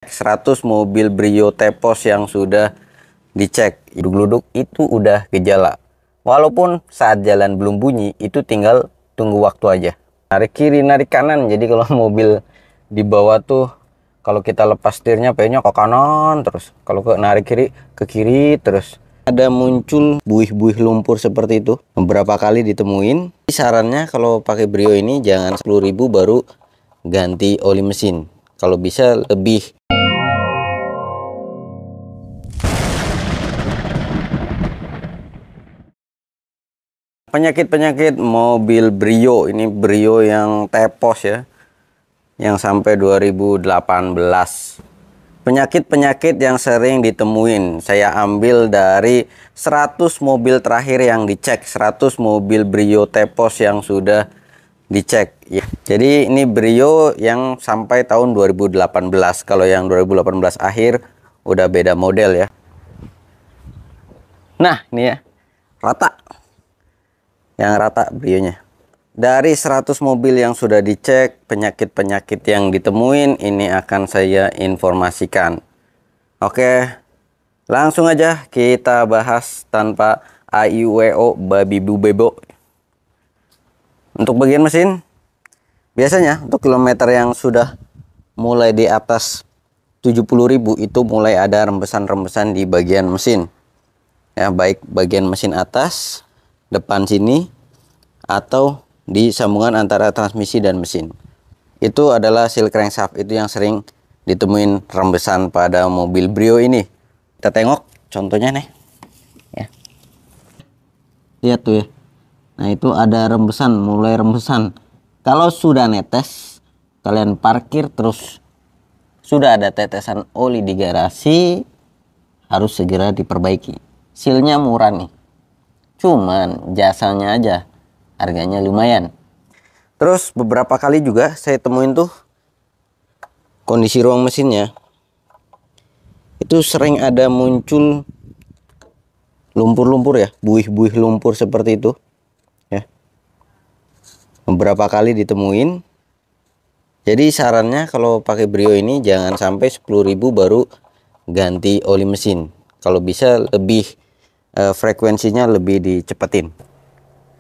100 mobil Brio T-Pos yang sudah dicek gluduk itu udah gejala. Walaupun saat jalan belum bunyi, itu tinggal tunggu waktu aja. Narik kiri, narik kanan. Jadi kalau mobil di bawah tuh, kalau kita lepas setirnya pengennya ke kanan terus. Kalau narik kiri, ke kiri terus. Ada muncul buih-buih lumpur seperti itu. Beberapa kali ditemuin. Sarannya kalau pakai Brio ini jangan 10.000 baru ganti oli mesin. Kalau bisa lebih. Penyakit-penyakit mobil Brio, ini Brio yang T-Pos ya, yang sampai 2018. Penyakit-penyakit yang sering ditemuin, saya ambil dari 100 mobil terakhir yang dicek, 100 mobil Brio T-Pos yang sudah dicek ya. Jadi ini Brio yang sampai tahun 2018. Kalau yang 2018 akhir udah beda model ya. Nah ini ya, rata. Yang rata Brionya. Dari 100 mobil yang sudah dicek, penyakit-penyakit yang ditemuin ini akan saya informasikan. Oke, langsung aja kita bahas tanpa AIWO babi bubebo. Untuk bagian mesin, biasanya untuk kilometer yang sudah mulai di atas 70.000 itu mulai ada rembesan-rembesan di bagian mesin. Ya, baik bagian mesin atas, depan sini, atau di sambungan antara transmisi dan mesin. Itu adalah seal crankshaft, itu yang sering ditemuin rembesan pada mobil Brio ini. Kita tengok contohnya nih ya. Lihat tuh ya. Nah itu ada rembesan, mulai rembesan. Kalau sudah netes, kalian parkir terus sudah ada tetesan oli di garasi, harus segera diperbaiki. Sealnya murah nih, cuman jasanya aja harganya lumayan. Terus beberapa kali juga saya temuin tuh kondisi ruang mesinnya itu sering ada muncul lumpur-lumpur ya, buih-buih lumpur seperti itu ya. Beberapa kali ditemuin. Jadi sarannya kalau pakai Brio ini jangan sampai 10.000 baru ganti oli mesin. Kalau bisa lebih frekuensinya lebih dicepetin.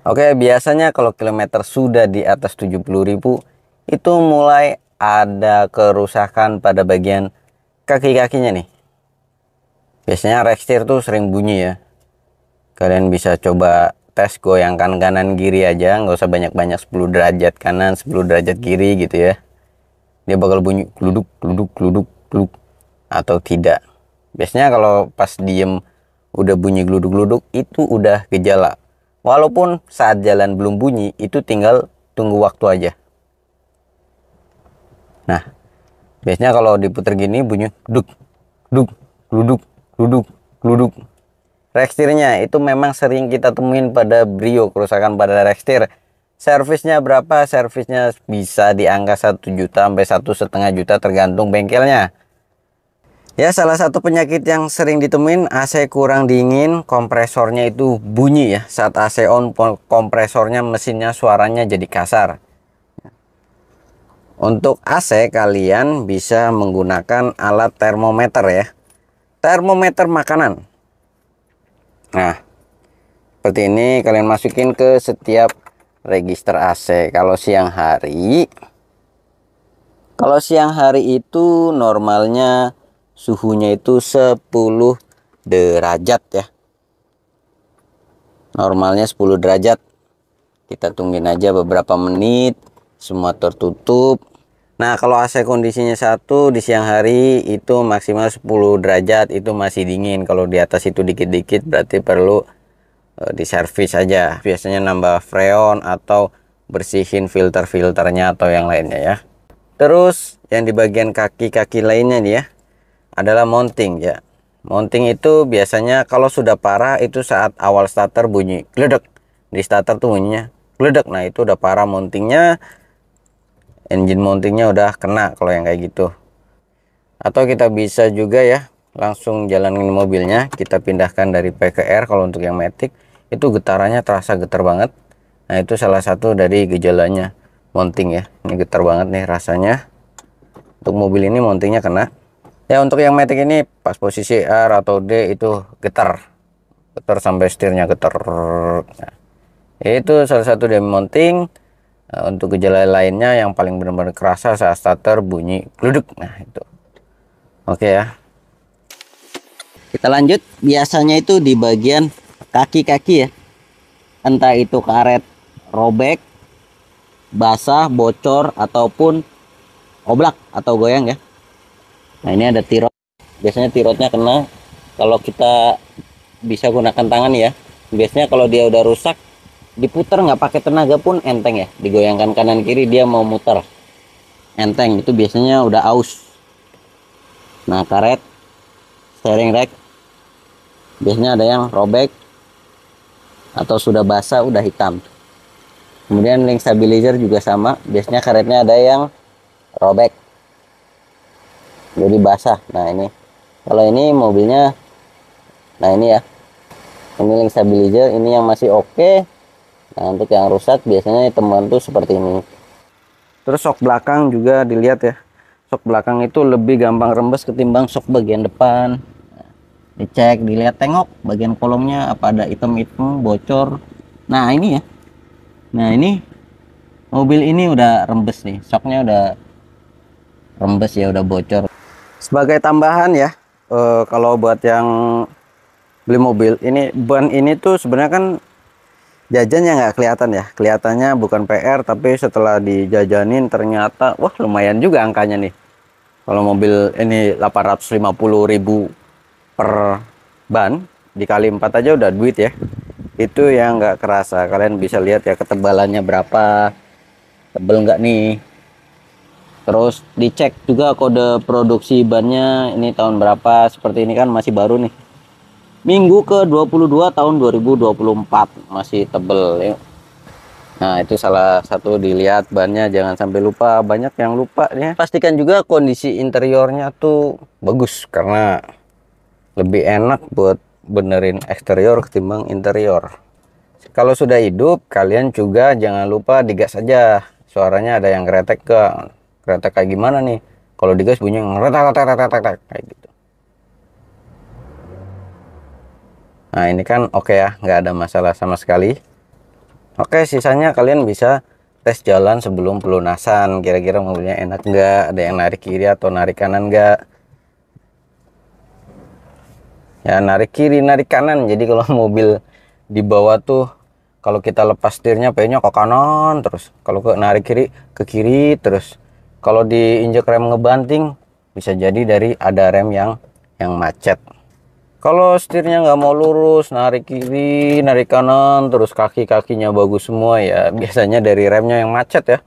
Oke, biasanya kalau kilometer sudah di atas 70.000 itu mulai ada kerusakan pada bagian kaki-kakinya nih. Biasanya rekstir tuh sering bunyi ya. Kalian bisa coba tes goyangkan kanan kiri aja, nggak usah banyak-banyak, 10 derajat kanan 10 derajat kiri gitu ya. Dia bakal bunyi gluduk gluduk gluduk gluduk atau tidak. Biasanya kalau pas diem udah bunyi gluduk-gluduk itu udah gejala. Walaupun saat jalan belum bunyi, itu tinggal tunggu waktu aja. Nah, biasanya kalau diputar gini bunyi gluduk gluduk gluduk gluduk gluduk. Rekstirnya itu memang sering kita temuin pada Brio, kerusakan pada rekstir. Servisnya berapa? Servisnya bisa di angka 1 juta sampai 1,5 juta tergantung bengkelnya. Ya, salah satu penyakit yang sering ditemuin AC kurang dingin, kompresornya itu bunyi ya. Saat AC on, kompresornya, mesinnya suaranya jadi kasar. Untuk AC kalian bisa menggunakan alat termometer ya. Termometer makanan. Nah, seperti ini kalian masukin ke setiap register AC. Kalau siang hari itu normalnya suhunya itu 10 derajat ya. Normalnya 10 derajat. Kita tungguin aja beberapa menit, semua tertutup. Nah, kalau AC kondisinya 1 di siang hari itu maksimal 10 derajat, itu masih dingin. Kalau di atas itu dikit-dikit berarti perlu diservis aja. Biasanya nambah freon atau bersihin filter-filternya atau yang lainnya ya. Terus yang di bagian kaki-kaki lainnya nih ya, adalah mounting ya. Mounting itu biasanya kalau sudah parah itu saat awal starter bunyi gledek. Di starter tuh bunyinya gledek. Nah itu udah parah mountingnya, engine mountingnya udah kena kalau yang kayak gitu. Atau kita bisa juga ya langsung jalanin mobilnya, kita pindahkan dari P ke R. Kalau untuk yang Matic itu getarannya terasa getar banget. Nah itu salah satu dari gejalanya mounting ya. Ini getar banget nih rasanya. Untuk mobil ini mountingnya kena. Ya untuk yang Matic ini pas posisi R atau D itu getar sampai setirnya getar. Nah, itu salah satu dari mounting. Untuk gejala lainnya yang paling benar-benar kerasa saat starter bunyi gluduk. Nah itu oke ya, kita lanjut. Biasanya itu di bagian kaki-kaki ya, entah itu karet robek, basah, bocor, ataupun oblak atau goyang ya. Nah ini ada tirot, biasanya tirotnya kena. Kalau kita bisa gunakan tangan ya, biasanya kalau dia udah rusak diputar nggak pakai tenaga pun enteng ya, digoyangkan kanan kiri dia mau muter enteng, itu biasanya udah aus. Nah karet steering rack biasanya ada yang robek atau sudah basah, udah hitam. Kemudian link stabilizer juga sama, biasanya karetnya ada yang robek jadi basah. Nah ini kalau ini mobilnya, nah ini ya, ini link stabilizer, ini yang masih oke. Nah untuk yang rusak biasanya temuan tuh seperti ini. Terus sok belakang juga dilihat ya, sok belakang itu lebih gampang rembes ketimbang sok bagian depan. Dicek, dilihat, tengok bagian kolongnya apa ada hitam-hitam bocor. Nah ini ya, nah ini mobil ini udah rembes nih, soknya udah rembes ya, udah bocor. Sebagai tambahan ya, kalau buat yang beli mobil ini, ban ini tuh sebenarnya kan jajannya nggak kelihatan ya, kelihatannya bukan PR, tapi setelah dijajanin ternyata wah lumayan juga angkanya nih. Kalau mobil ini 850.000 per ban, dikali 4 aja udah duit ya. Itu yang nggak kerasa. Kalian bisa lihat ya ketebalannya berapa, tebel nggak nih. Terus dicek juga kode produksi bannya, ini tahun berapa. Seperti ini kan masih baru nih, minggu ke 22 tahun 2024, masih tebel ya. Nah itu salah satu dilihat bannya, jangan sampai lupa, banyak yang lupa ya. Pastikan juga kondisi interiornya tuh bagus, karena lebih enak buat benerin eksterior ketimbang interior. Kalau sudah hidup, kalian juga jangan lupa digas aja. Suaranya ada yang kretek kayak gimana nih? Kalau digas bunyi ngeretak kayak gitu. Nah ini kan oke ya, nggak ada masalah sama sekali. Oke, sisanya kalian bisa tes jalan sebelum pelunasan. Kira-kira mobilnya enak nggak? Ada yang narik kiri atau narik kanan nggak? Ya narik kiri, narik kanan. Jadi kalau mobil di bawah tuh, kalau kita lepas setirnya pengennya ke kanan terus, kalau narik kiri ke kiri terus. Kalau diinjek rem ngebanting, bisa jadi dari ada rem yang macet. Kalau setirnya nggak mau lurus, narik kiri narik kanan terus, kaki-kakinya bagus semua ya, biasanya dari remnya yang macet ya.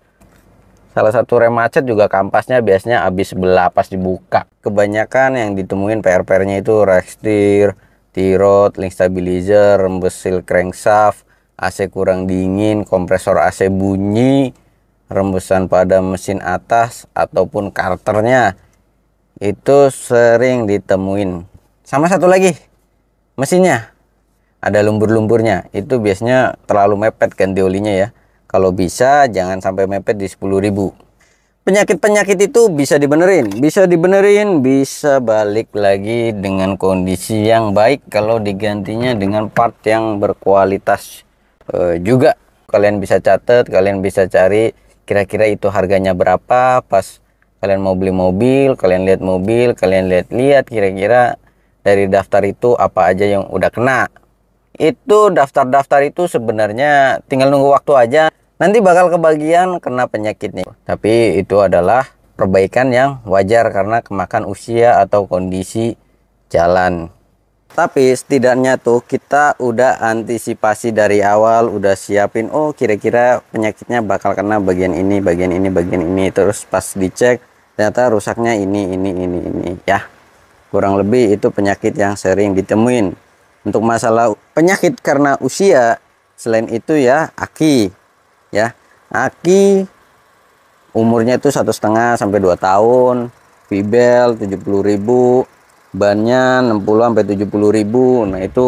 Salah satu rem macet juga kampasnya biasanya habis sebelah pas dibuka. Kebanyakan yang ditemuin PR-nya itu rekstir, tirot, link stabilizer, rembes seal crankshaft, AC kurang dingin, kompresor AC bunyi, rembesan pada mesin atas ataupun karternya. Itu sering ditemuin. Sama satu lagi, mesinnya ada lumpur-lumpurnya. Itu biasanya terlalu mepet ganti olinya ya. Kalau bisa jangan sampai mepet di 10.000. Penyakit-penyakit itu bisa dibenerin, bisa balik lagi dengan kondisi yang baik kalau digantinya dengan part yang berkualitas. Juga kalian bisa catat, kalian bisa cari kira-kira itu harganya berapa. Pas kalian mau beli mobil, kalian lihat mobil, kalian lihat kira-kira dari daftar itu apa aja yang udah kena. Itu daftar-daftar itu sebenarnya tinggal nunggu waktu aja, nanti bakal kebagian kena penyakitnya. Tapi itu adalah perbaikan yang wajar karena kemakan usia atau kondisi jalan. Tapi setidaknya tuh kita udah antisipasi dari awal, udah siapin, oh kira-kira penyakitnya bakal kena bagian ini, bagian ini, bagian ini. Terus pas dicek ternyata rusaknya ini ya. Kurang lebih itu penyakit yang sering ditemuin. Untuk masalah penyakit karena usia, selain itu ya aki ya, aki umurnya itu 1,5 sampai 2 tahun, V-bel 70.000, bannya 60 sampai 70.000. Nah itu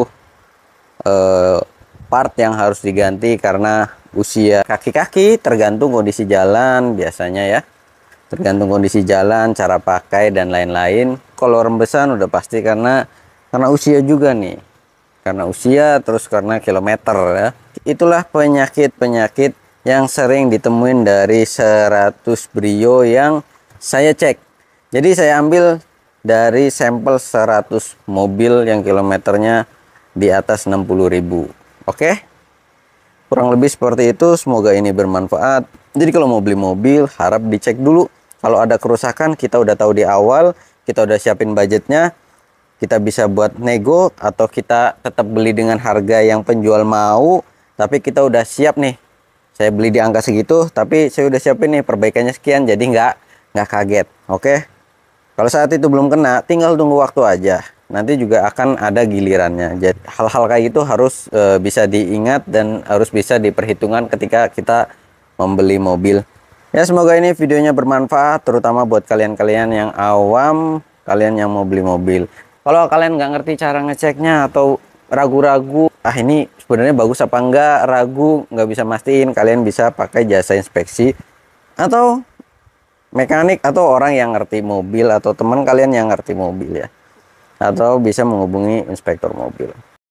part yang harus diganti karena usia. Kaki-kaki tergantung kondisi jalan biasanya ya. tergantung kondisi jalan, cara pakai dan lain-lain. Kalau rembesan udah pasti karena usia juga nih, karena usia, terus karena kilometer ya. Itulah penyakit-penyakit yang sering ditemuin dari 100 Brio yang saya cek. Jadi saya ambil dari sampel 100 mobil yang kilometernya di atas 60.000. Oke, kurang lebih seperti itu. Semoga ini bermanfaat. Jadi kalau mau beli mobil, harap dicek dulu. Kalau ada kerusakan, kita udah tahu di awal, kita udah siapin budgetnya, kita bisa buat nego, atau kita tetap beli dengan harga yang penjual mau, tapi kita udah siap nih. Saya beli di angka segitu, tapi saya udah siapin nih perbaikannya sekian, jadi nggak kaget. Oke. Kalau saat itu belum kena, tinggal tunggu waktu aja. Nanti juga akan ada gilirannya. Jadi hal-hal kayak gitu harus bisa diingat dan harus bisa diperhitungkan ketika kita membeli mobil. Ya, semoga ini videonya bermanfaat, terutama buat kalian-kalian yang awam, kalian yang mau beli mobil. Kalau kalian nggak ngerti cara ngeceknya atau ragu-ragu, ini sebenarnya bagus apa enggak, ragu, nggak bisa mastiin, kalian bisa pakai jasa inspeksi atau mekanik atau orang yang ngerti mobil, atau teman kalian yang ngerti mobil ya, atau bisa menghubungi inspektor mobil.